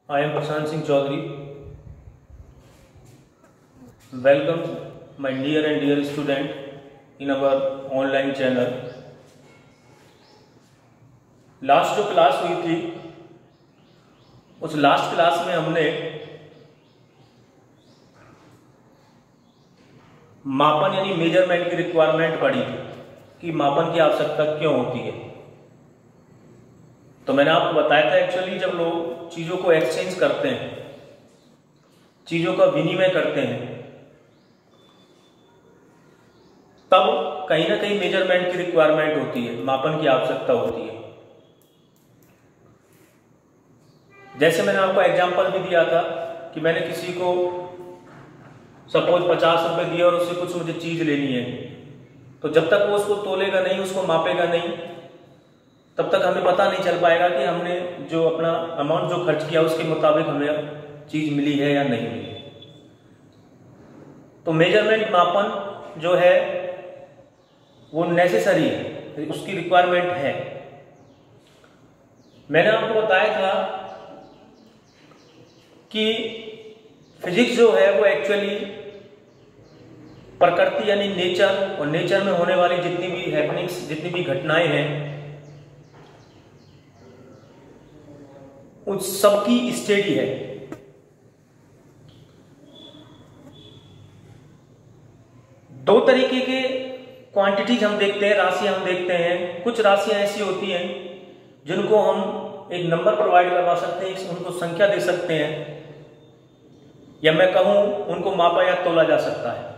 I am Prashant Singh Chaudhary. Welcome, my dear and dear student, in our online channel. Last जो class हुई थी, उस last class में हमने मापन यानी मेजरमेंट की रिक्वायरमेंट पढ़ी थी कि मापन की आवश्यकता क्यों होती है। तो मैंने आपको बताया था एक्चुअली जब लोग चीज़ों को एक्सचेंज करते हैं, चीज़ों का विनिमय करते हैं, तब कहीं ना कहीं मेजरमेंट की रिक्वायरमेंट होती है, मापन की आवश्यकता होती है। जैसे मैंने आपको एग्जांपल भी दिया था कि मैंने किसी को सपोज 50 रुपये दिए और उससे कुछ मुझे चीज़ लेनी है, तो जब तक वो उसको तोलेगा नहीं, उसको मापेगा नहीं, तब तक हमें पता नहीं चल पाएगा कि हमने जो अपना अमाउंट जो खर्च किया उसके मुताबिक हमें चीज़ मिली है या नहीं मिली। तो मेजरमेंट मापन जो है वो नेसेसरी है, उसकी रिक्वायरमेंट है। मैंने आपको बताया था कि फिजिक्स जो है वो एक्चुअली प्रकृति यानी नेचर और नेचर में होने वाली जितनी भी हैपनिंग्स, जितनी भी घटनाएं हैं, उन सबकी स्टडी है। दो तरीके के क्वांटिटीज हम देखते हैं, राशियां हम देखते हैं। कुछ राशियां ऐसी होती हैं जिनको हम एक नंबर प्रोवाइड करवा सकते हैं, उनको संख्या दे सकते हैं, या मैं कहूं उनको मापा या तोला जा सकता है।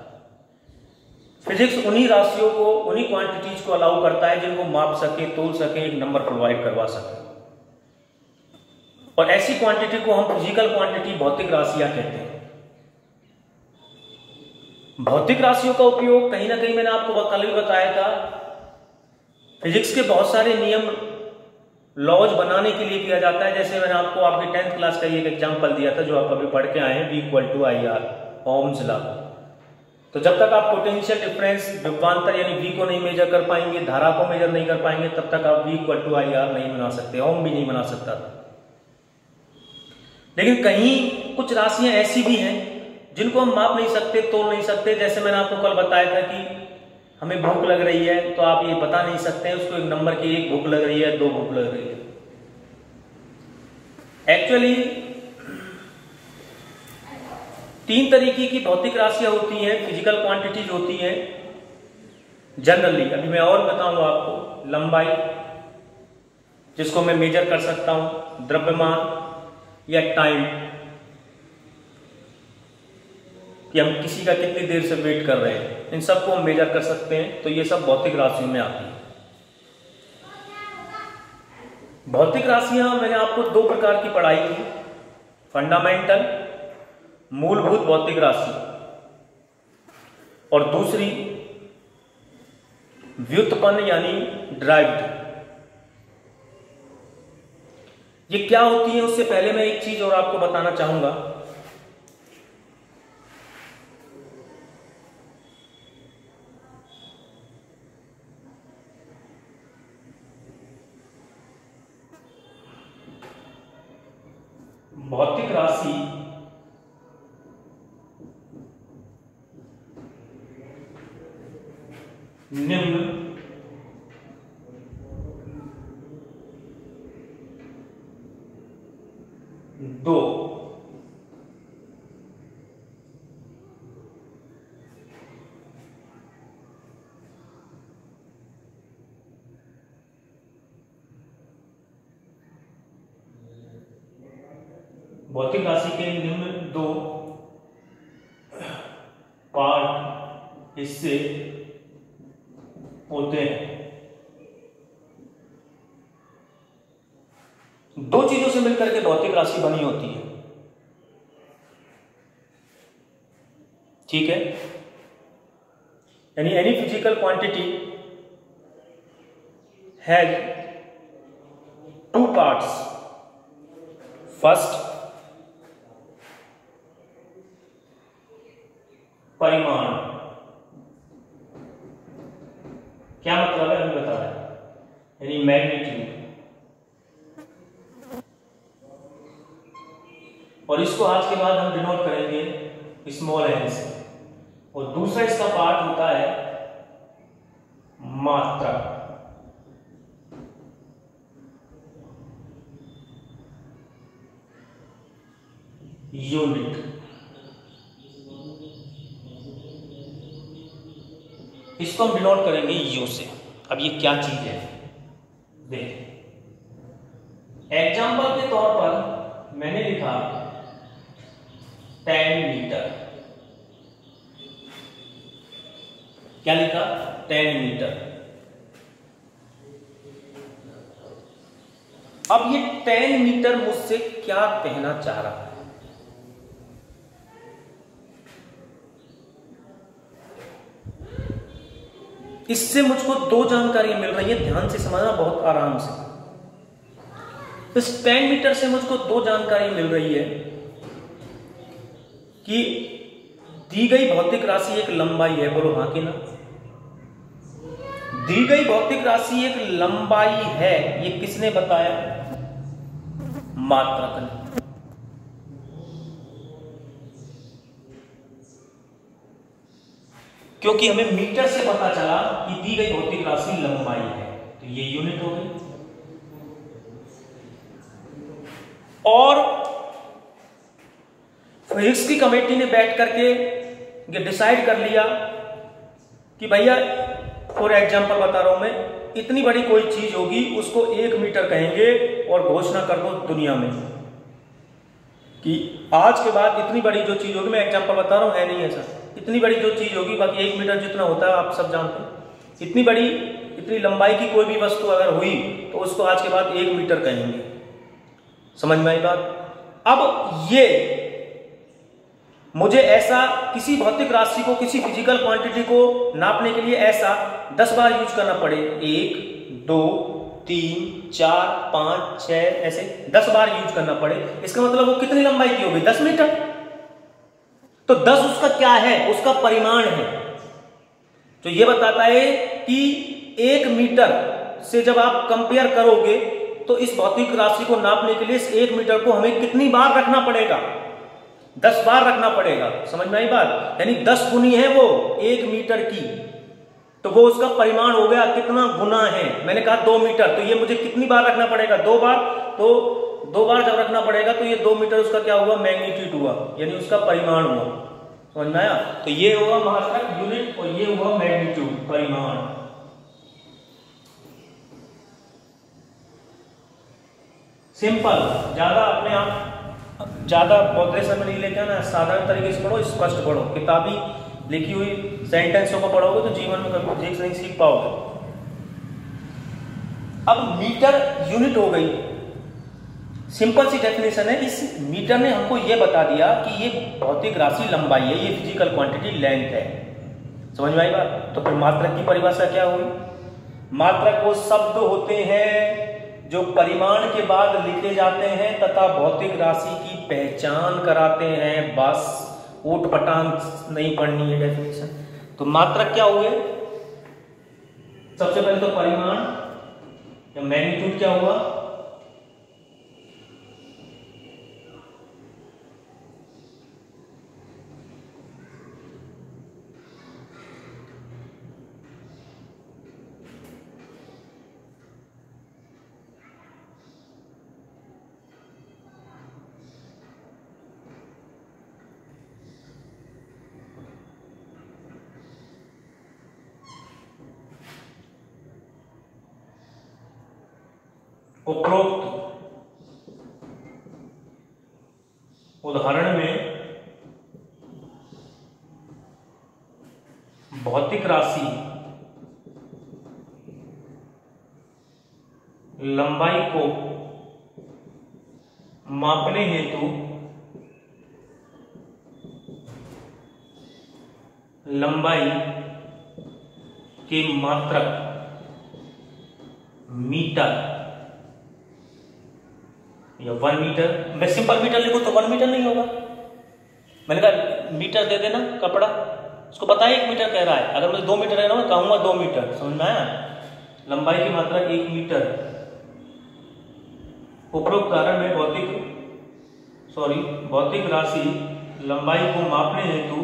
फिजिक्स उन्हीं राशियों को, उन्हीं क्वांटिटीज को अलाउ करता है जिनको माप सके, तोल सके, एक नंबर प्रोवाइड करवा सके। और ऐसी क्वांटिटी को हम फिजिकल क्वांटिटी, भौतिक राशियां कहते हैं। भौतिक राशियों का उपयोग कहीं ना कहीं मैंने आपको कल भी बताया था, फिजिक्स के बहुत सारे नियम, लॉज बनाने के लिए किया जाता है। जैसे मैंने आपको आपकी 10th क्लास का एक एग्जांपल दिया था जो आप अभी पढ़ के आए हैं, V=IR, ओम्स लॉ। तो जब तक आप पोटेंशियल डिफरेंस, विभवांतर यानी V को नहीं मेजर कर पाएंगे, धारा को मेजर नहीं कर पाएंगे, तब तक आप V=IR नहीं बना सकते, ओम भी नहीं बना सकता था। लेकिन कहीं कुछ राशियां ऐसी भी हैं जिनको हम माप नहीं सकते, तोल नहीं सकते। जैसे मैंने आपको कल बताया था कि हमें भूख लग रही है, तो आप ये बता नहीं सकते हैं उसको एक नंबर की, एक भूख लग रही है, दो भूख लग रही है। एक्चुअली 3 तरीके की भौतिक राशियां होती हैं, फिजिकल क्वांटिटीज होती हैं जनरली। अभी मैं और बताऊंगा आपको। लंबाई, जिसको मैं मेजर कर सकता हूं, द्रव्यमान या टाइम, कि हम किसी का कितनी देर से वेट कर रहे हैं, इन सबको हम मेजर कर सकते हैं। तो ये सब भौतिक राशियों में आती है। भौतिक राशियां मैंने आपको 2 प्रकार की पढ़ाई थी, फंडामेंटल, मूलभूत भौतिक राशि, और दूसरी व्युत्पन्न यानी ड्राइव्ड। ये क्या होती है, उससे पहले मैं एक चीज और आपको बताना चाहूंगा। भौतिक राशि निम्न दो भौतिक राशि के निम्न 2 पार्ट, हिस्से होते हैं। 2 चीजों से मिलकर के भौतिक राशि बनी होती है, ठीक है। यानी any physical quantity has 2 parts. First, परिमाण। क्या मतलब है हमें बताया, यानी मैग्नीट्यूड। और इसको आज के बाद हम डिनोट करेंगे स्मॉल एन से। और दूसरा इसका पार्ट होता है मात्रा। यूनिट, इसको हम डिनोट करेंगे यू से। अब ये क्या चीज है देख, एग्जाम्पल के तौर पर मैंने लिखा 10 मीटर। क्या लिखा? 10 मीटर। अब ये 10 मीटर मुझसे क्या कहना चाह रहा है? इससे मुझको दो जानकारी मिल रही है, ध्यान से समझना बहुत आराम से। इस 10 मीटर से मुझको दो जानकारी मिल रही है कि दी गई भौतिक राशि एक लंबाई है, बोलो हाँ कि ना? दी गई भौतिक राशि एक लंबाई है, ये किसने बताया? मात्रक ने। क्योंकि हमें मीटर से पता चला कि दी गई भौतिक राशि लंबाई है, तो ये यूनिट हो गई। और फिजिक्स की कमेटी ने बैठ करके ये डिसाइड कर लिया कि भैया, फॉर एग्जांपल बता रहा हूं मैं, इतनी बड़ी कोई चीज होगी उसको 1 मीटर कहेंगे और घोषणा कर दो दुनिया में कि आज के बाद इतनी बड़ी जो चीज होगी, मैं एग्जांपल बता रहा हूं, है नहीं ऐसा, इतनी बड़ी जो चीज होगी, बाकी 1 मीटर जितना होता है आप सब जानते हैं, इतनी बड़ी, इतनी लंबाई की कोई भी वस्तु अगर हुई तो उसको आज के बाद 1 मीटर कहेंगे। समझ में आई बात? अब ये मुझे ऐसा किसी भौतिक राशि को, किसी फिजिकल क्वांटिटी को नापने के लिए ऐसा 10 बार यूज करना पड़े, 1 2 3 4 5 6 ऐसे 10 बार यूज करना पड़े, इसका मतलब वो कितनी लंबाई की होगी? 10 मीटर। तो 10 उसका क्या है? उसका परिमाण है। तो ये बताता है कि 1 मीटर से जब आप कंपेयर करोगे तो इस भौतिक राशि को नापने के लिए इस 1 मीटर को हमें कितनी बार रखना पड़ेगा? 10 बार रखना पड़ेगा। समझ में आई बात? यानी 10 गुनी है वो 1 मीटर की, तो वो उसका परिमाण हो गया, कितना गुना है। मैंने कहा 2 मीटर, तो ये मुझे कितनी बार रखना पड़ेगा? 2 बार। तो 2 बार जब रखना पड़ेगा तो ये 2 मीटर उसका क्या हुआ? मैग्नीट्यूड हुआ, यानी उसका परिमाण हुआ। समझ में आया? तो ये हुआ मात्रक यूनिट और ये हुआ मैग्नीट्यूड परिमाण। सिंपल, ज्यादा अपने आप ज्यादा बॉड्रेशन में नहीं लेके आना, साधारण तरीके से पढ़ो, स्पष्ट पढ़ो। किताबी लिखी हुई सेंटेंसों को पढ़ोगे तो जीवन में कभी फिजिक्स नहीं सीख पाओगे। अब मीटर यूनिट हो गई, सिंपल सी डेफिनेशन है। इस मीटर ने हमको यह बता दिया कि ये भौतिक राशि लंबाई है, ये फिजिकल क्वांटिटी लेंथ है। समझ में आई बात? तो फिर मात्रक की परिभाषा क्या हुई? मात्रक वो शब्द होते हैं जो परिमाण के बाद लिखे जाते हैं तथा भौतिक राशि की पहचान कराते हैं। बस ऊट पटांग नहीं पढ़नी है डेफिनेशन। तो मात्रक क्या हुए? सबसे पहले तो परिमाण या मैग्नीट्यूड क्या हुआ? उपरोक्त उदाहरण में भौतिक राशि लंबाई को मापने हेतु लंबाई के मात्रक मीटर या 1 मीटर, मैं सिंपल मीटर लिखूं तो 1 मीटर नहीं होगा। मैंने कहा मीटर दे देना कपड़ा, उसको पता है 1 मीटर कह रहा है। अगर मुझे 2 मीटर है ना, मैं कहूंगा 2 मीटर। समझ में आया? लंबाई की मात्रा 1 मीटर। उपरोक्त उदाहरण में भौतिक भौतिक राशि लंबाई को मापने हेतु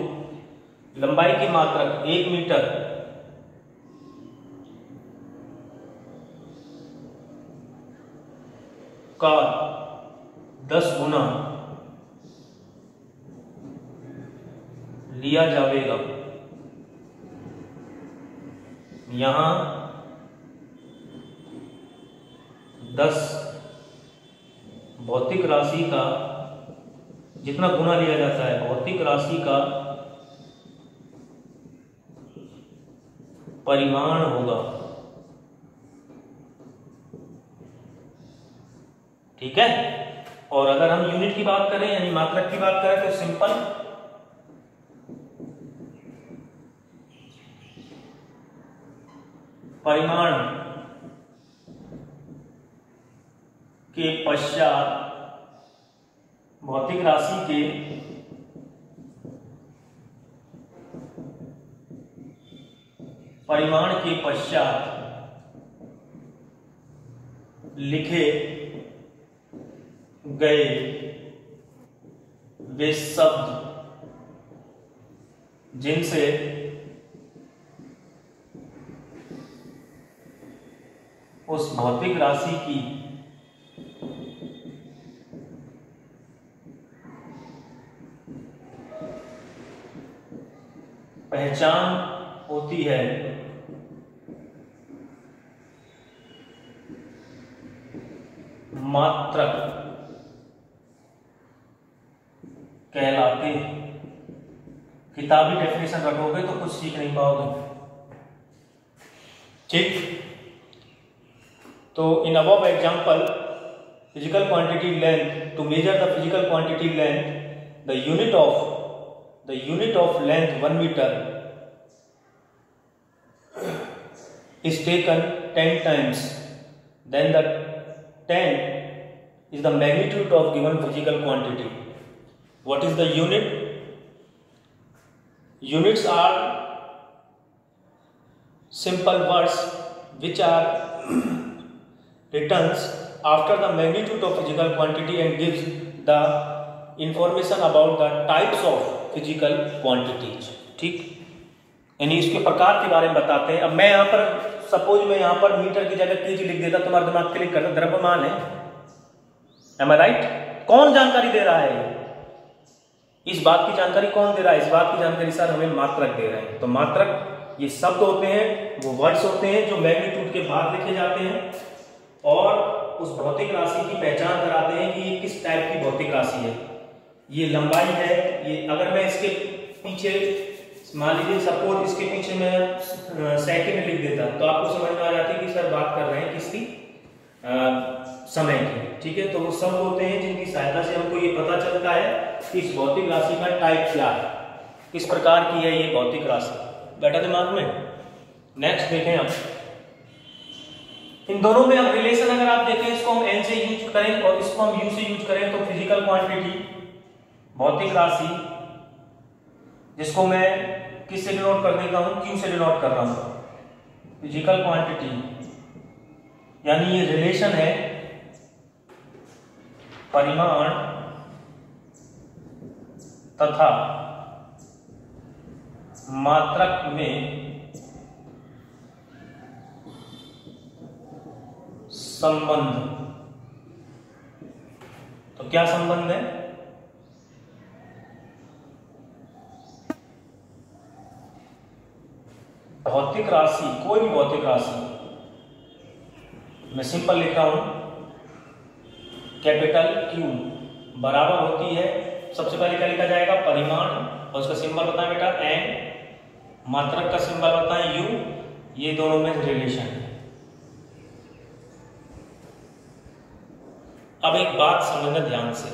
लंबाई की मात्रक 1 मीटर का 10 गुना लिया जाएगा। यहां 10 भौतिक राशि का जितना गुना लिया जाता है भौतिक राशि का परिमाण होगा। ठीक है। और अगर हम यूनिट की बात करें यानी मात्रक की बात करें तो सिंपल परिमाण के पश्चात भौतिक राशि के परिमाण के पश्चात लिखे गए वे शब्द जिनसे उस भौतिक राशि की पहचान होती है मात्रक कहलाते हैं। किताबी डेफिनेशन रखोगे तो कुछ सीख नहीं पाओगे। ठीक। तो in above example physical quantity length to measure the physical quantity length the unit of length 1 metre is taken 10 times, then the 10 is the magnitude of given physical quantity. What is the unit? Units are simple words which are written after the magnitude of physical quantity and gives the information about the types of physical quantities. ठीक, यानी इसके प्रकार के बारे में बताते हैं। अब मैं यहाँ पर सपोज मैं यहाँ पर मीटर की जगह केजी लिख देता, तुम्हारा दिमाग क्लिक करता, द्रव्यमान है। Am I right? कौन जानकारी दे रहा है? इस बात की जानकारी कौन दे रहा है? इस बात की जानकारी सर हमें मात्रक दे रहे हैं। तो मात्रक ये शब्द होते हैं, वो वर्ड्स होते हैं जो मैग्नीट्यूड के बाद लिखे जाते हैं और उस भौतिक राशि की पहचान कराते हैं कि ये किस टाइप की भौतिक राशि है। ये लंबाई है। ये अगर मैं इसके पीछे मान लीजिए सपोज इसके पीछे मैं सेकंड लिख देता तो आपको समझ में आ जाती कि सर बात कर रहे हैं किसकी, समय की। ठीक है। तो वो शब्द होते हैं जिनकी सहायता से हमको ये पता चलता है कि इस भौतिक राशि का टाइप क्या है, किस प्रकार की है ये भौतिक राशि। बैठा दिमाग में। नेक्स्ट देखें अब इन दोनों में अब रिलेशन अगर आप देखें, इसको हम एन से यूज करें और इसको हम यू से यूज करें तो फिजिकल क्वांटिटी भौतिक राशि जिसको मैं किससे डिनोट कर देता हूं, क्यू से डिनोट कर रहा हूं। फिजिकल क्वांटिटी यानी ये रिलेशन है परिमाण तथा मात्रक में संबंध। तो क्या संबंध है? भौतिक राशि, कोई भी भौतिक राशि, मैं सिंपल लिख रहा हूं, कैपिटल क्यू बराबर होती है, सबसे पहले क्या लिखा जाएगा, परिमाण, और उसका सिंबल होता है बेटा एन, मात्रक का सिंबल होता है यू। ये दोनों में रिलेशन है। अब एक बात समझना ध्यान से,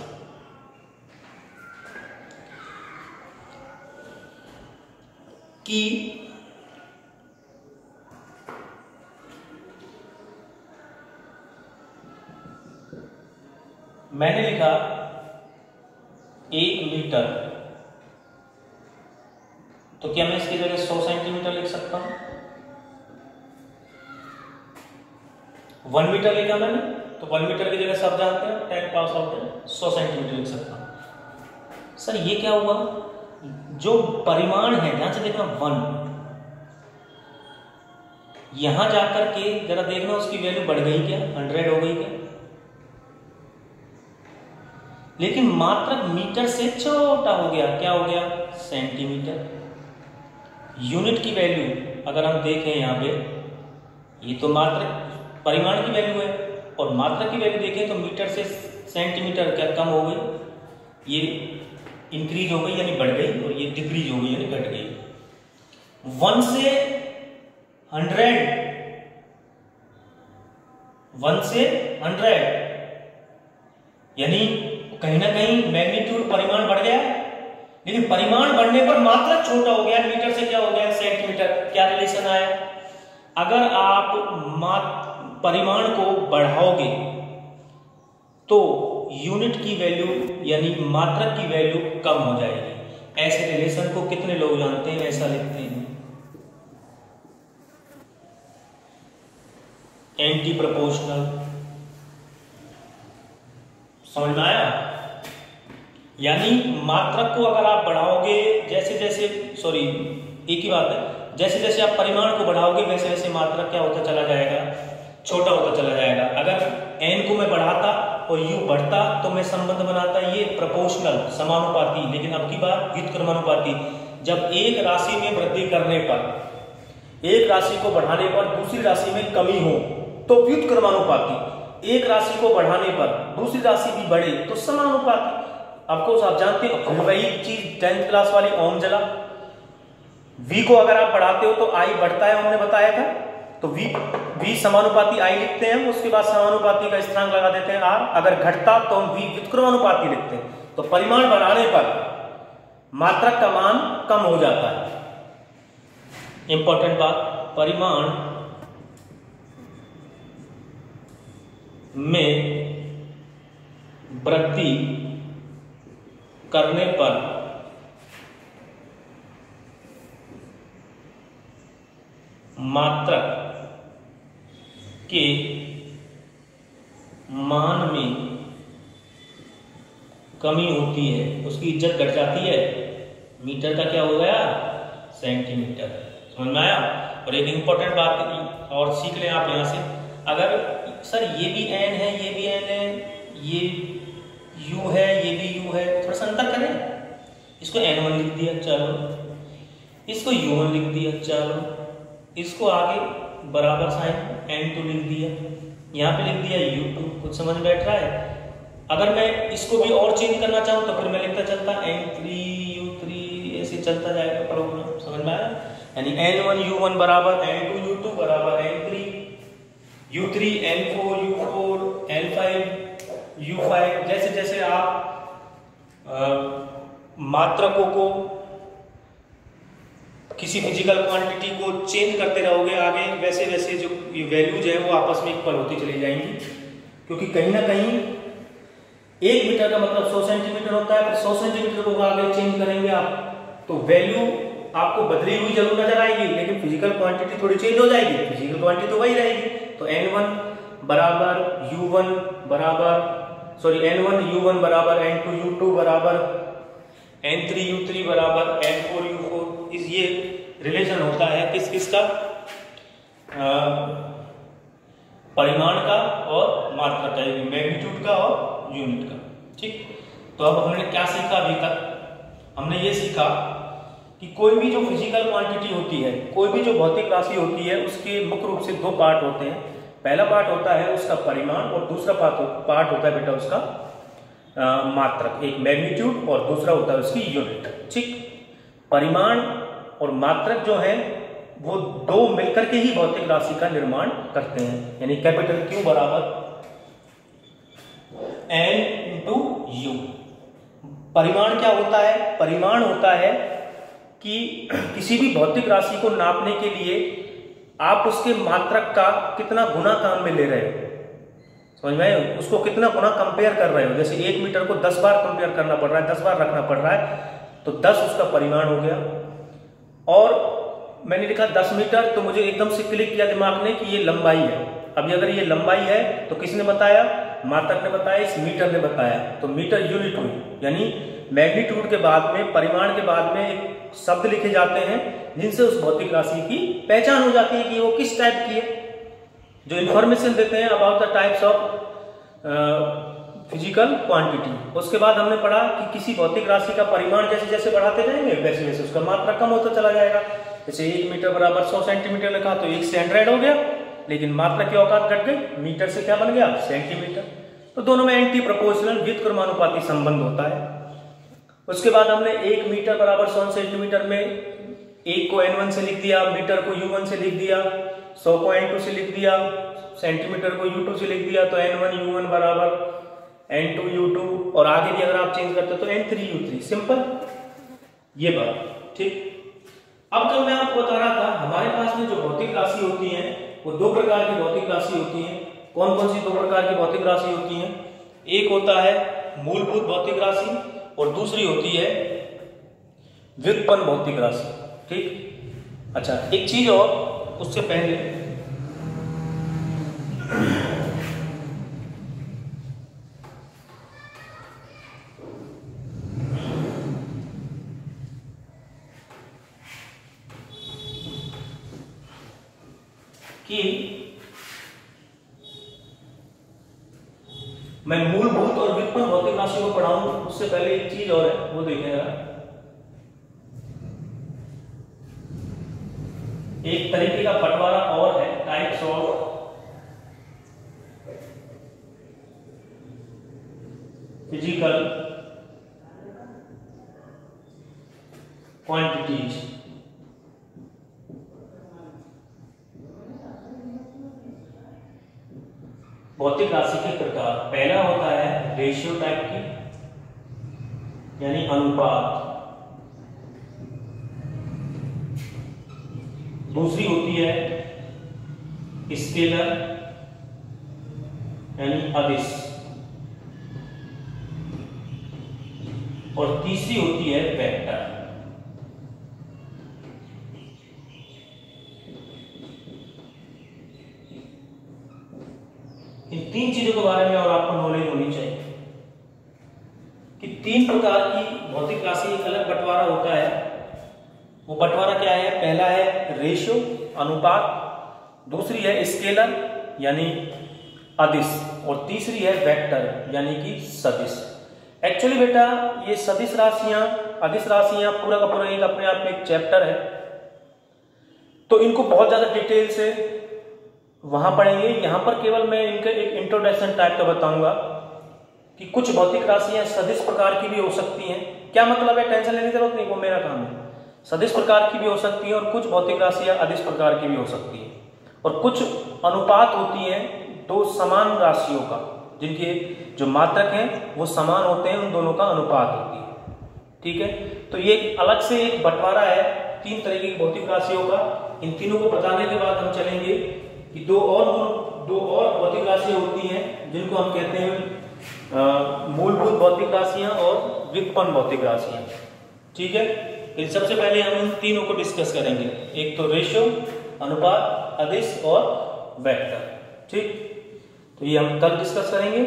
कि मैंने लिखा 1 मीटर, तो क्या मैं इसकी जगह 100 सेंटीमीटर लिख सकता हूं? 1 मीटर लिखा मैंने, तो 1 मीटर की जगह सब जानते हैं 10 पास आउट 100 सेंटीमीटर लिख सकता हूं। सर ये क्या हुआ, जो परिमाण है ध्यान से देखना 1, यहां जाकर के जरा देखना उसकी वैल्यू बढ़ गई क्या, 100 हो गई क्या, लेकिन मात्रक मीटर से छोटा हो गया, क्या हो गया, सेंटीमीटर। यूनिट की वैल्यू अगर हम देखें यहाँ पे, ये तो मात्रक परिमाण की वैल्यू है, और मात्रक की वैल्यू देखें तो मीटर से सेंटीमीटर क्या कम हो गई, ये इंक्रीज हो गई यानी बढ़ गई, और ये डिक्रीज हो गई यानी घट गई। 1 से 100 यानी कहीं ना कहीं मैग्नीट्यूड परिमाण बढ़ गया, लेकिन परिमाण बढ़ने पर मात्रक छोटा हो गया, मीटर से क्या हो गया, सेंटीमीटर। क्या रिलेशन आया, अगर आप परिमाण को बढ़ाओगे तो यूनिट की वैल्यू यानी मात्रक की वैल्यू कम हो जाएगी। ऐसे रिलेशन को कितने लोग जानते हैं, ऐसा लिखते हैं एंटी प्रोपोर्शनल। समझ में आया, यानी मात्रक को अगर आप बढ़ाओगे जैसे जैसे एक ही बात है, जैसे जैसे आप परिमाण को बढ़ाओगे वैसे वैसे मात्रक क्या होता चला जाएगा, छोटा होता चला जाएगा। अगर n को मैं बढ़ाता और u बढ़ता तो मैं संबंध बनाता ये प्रोपोर्शनल समानुपाती, लेकिन अब की बात व्युत्क्रमानुपाती। जब एक राशि में वृद्धि करने पर, एक राशि को बढ़ाने पर दूसरी राशि में कमी हो तो व्युत्क्रमानुपाती, एक राशि को बढ़ाने पर दूसरी राशि भी बढ़े तो समानुपाती। आपको आप जानते हो वही चीज 10th क्लास वाली ओम जला, v को अगर आप बढ़ाते हो तो i बढ़ता है, हमने बताया था, तो v समानुपाती i लिखते हैं, उसके बाद समानुपाती का स्थिरांक लगा देते हैं r। अगर घटता तो हम v व्युत्क्रमानुपाती लिखते हैं। तो परिमाण बढ़ाने पर मात्रक का मान कम हो जाता है। इंपॉर्टेंट बात, परिमाण में वृद्धि करने पर मात्रक के मान में कमी होती है, उसकी इज्जत घट जाती है। मीटर का क्या हो गया, सेंटीमीटर। समझ में आया। और एक इंपॉर्टेंट बात और सीख लें आप यहां से, अगर सर ये भी n है, ये भी n है, ये u है, ये भी u है, थोड़ा सा अंतर करें। इसको n1 लिख दिया, चलो, इसको u1 लिख दिया, चलो, इसको आगे बराबर साइन n2 लिख दिया, यहाँ पे लिख दिया u2। कुछ समझ बैठ रहा है। अगर मैं इसको भी और चेंज करना चाहूँ तो फिर मैं लिखता चलता n3 u3, ऐसे चलता जाएगा प्रोग्राम। समझ में आया, यानी n1 u1 बराबर n2 u2 बराबर n3 u3 n4 u4 n5 u5। जैसे जैसे आप मात्रकों को, किसी फिजिकल क्वांटिटी को चेंज करते रहोगे आगे, वैसे वैसे जो वैल्यूज है वो आपस में इक्वल होती चली जाएंगी। क्योंकि कहीं ना कहीं 1 मीटर का मतलब 100 सेंटीमीटर होता है, फिर 100 सेंटीमीटर को आगे चेंज करेंगे आप तो वैल्यू आपको बदली हुई जरूर नजर आएगी, लेकिन फिजिकल क्वांटिटी थोड़ी चेंज हो जाएगी, फिजिकल क्वांटिटी तो वही रहेगी। तो n1 बराबर u1 बराबर n2 u2 बराबर n3 u3 बराबर n4 u4। इस ये रिलेशन होता है किस किस का, परिमाण का और मात्रा का, मैग्नीट्यूड का और यूनिट का। ठीक, तो अब हमने क्या सीखा अभी तक, हमने ये सीखा कि कोई भी जो फिजिकल क्वांटिटी होती है, कोई भी जो भौतिक राशि होती है, उसके मुख्य रूप से 2 पार्ट होते हैं। पहला पार्ट होता है उसका परिमाण और दूसरा पार्ट होता है बेटा उसका मात्रक, एक मैग्नीट्यूड और दूसरा होता है उसकी यूनिट। ठीक, परिमाण और मात्रक जो है वो 2 मिलकर के ही भौतिक राशि का निर्माण करते हैं, यानी कैपिटल Q बराबर N इंटू U। परिमाण क्या होता है, परिमाण होता है कि किसी भी भौतिक राशि को नापने के लिए आप उसके मात्रक का कितना गुना काम में ले रहे हो, समझ में आए, उसको कितना गुना कंपेयर कर रहे हो। जैसे 1 मीटर को 10 बार कंपेयर करना पड़ रहा है, 10 बार रखना पड़ रहा है, तो 10 उसका परिमाण हो गया। और मैंने लिखा 10 मीटर तो मुझे एकदम से क्लिक किया दिमाग ने कि ये लंबाई है, अभी अगर ये लंबाई है तो किसने बताया, मात्रक ने बताया, इस मीटर ने बताया। तो मीटर यूनिट हुई, यानी मैग्नीट्यूड के बाद में, परिमाण के बाद में एक शब्द लिखे जाते हैं जिनसे उस भौतिक राशि की पहचान हो जाती है कि वो किस टाइप की है, जो इंफॉर्मेशन देते हैं about the types of physical quantity. उसके बाद हमने पढ़ा कि किसी भौतिक राशि का परिमाण जैसे जैसे बढ़ाते जाएंगे वैसे वैसे उसका मात्रा कम होता चला जाएगा। जैसे 1 मीटर बराबर 100 सेंटीमीटर लिखा तो 1 से 100 हो गया, लेकिन मात्रा की औकात घट गई, मीटर से क्या बन गया, सेंटीमीटर। तो दोनों में एंटी प्रोपोर्शनल व्युत्क्रमानुपाती संबंध होता है। उसके बाद हमने 1 मीटर बराबर 100 सेंटीमीटर में 1 को n1 से लिख दिया, मीटर को u1 से लिख दिया, 100 को n2 से लिख दिया, सेंटीमीटर को u2 से लिख दिया, तो n1 u1 बराबर n2 u2, और आगे भी अगर आप चेंज करते हो तो n3 u3। सिंपल ये बात, ठीक। अब जब मैं आपको बता रहा था हमारे पास में जो भौतिक राशि होती है वो 2 प्रकार की भौतिक राशि होती है। कौन कौन सी 2 प्रकार की भौतिक राशि होती है, एक होता है मूलभूत भौतिक राशि और दूसरी होती है व्युत्पन्न भौतिक राशि, ठीक। अच्छा, एक चीज और उससे पहले कि मैं मूलभूत और व्युत्पन्न भौतिक राशि को पढ़ाऊं उससे पहले एक चीज और है, वो देखिएगा। एक तरीके का बंटवारा और है, टाइप्स ऑफ फिजिकल क्वांटिटीज। भौतिक राशि के प्रकार, पहला होता है रेशियो टाइप की, यानी अनुपात। दूसरी होती है स्केलर यानी अदिश, और तीसरी होती है वेक्टर। इन 3 चीजों के बारे में और आपको नॉलेज होनी चाहिए कि 3 प्रकार की भौतिक राशि एक अलग बंटवारा होता है। वो बंटवारा क्या है, पहला है रेशियो अनुपात, दूसरी है स्केलर यानी अदिश, और तीसरी है वेक्टर यानी कि सदिश। एक्चुअली बेटा ये सदिश राशियां, अदिश राशियां पूरा का पूरा एक अपने आप में एक चैप्टर है, तो इनको बहुत ज्यादा डिटेल से वहां पढ़ेंगे। यहां पर केवल मैं इनका एक इंट्रोडक्शन टाइप का बताऊंगा कि कुछ भौतिक राशियां सदिश प्रकार की भी हो सकती हैं। क्या मतलब है, टेंशन लेने की जरूरत नहीं, वो मेरा काम है। सदिश प्रकार की भी हो सकती है और कुछ भौतिक राशियां अदिश प्रकार की भी हो सकती है, और कुछ अनुपात होती हैं 2 समान राशियों का, जिनके जो मात्रक हैं वो समान होते हैं, उन दोनों का अनुपात होती है, ठीक है। तो ये अलग से एक बंटवारा है 3 तरह की भौतिक राशियों का। इन तीनों को बताने के बाद हम चलेंगे कि दो और भौतिक राशियां होती हैं जिनको हम कहते हैं मूलभूत भौतिक राशियां और व्युत्पन्न भौतिक राशियां, ठीक है। इन सबसे पहले हम इन तीनों को डिस्कस करेंगे, एक तो रेशियो, अनुपात, अदिश और वेक्टर, ठीक। तो ये हम कल डिस्कस करेंगे।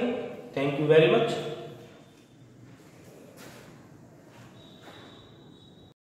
Thank you very much.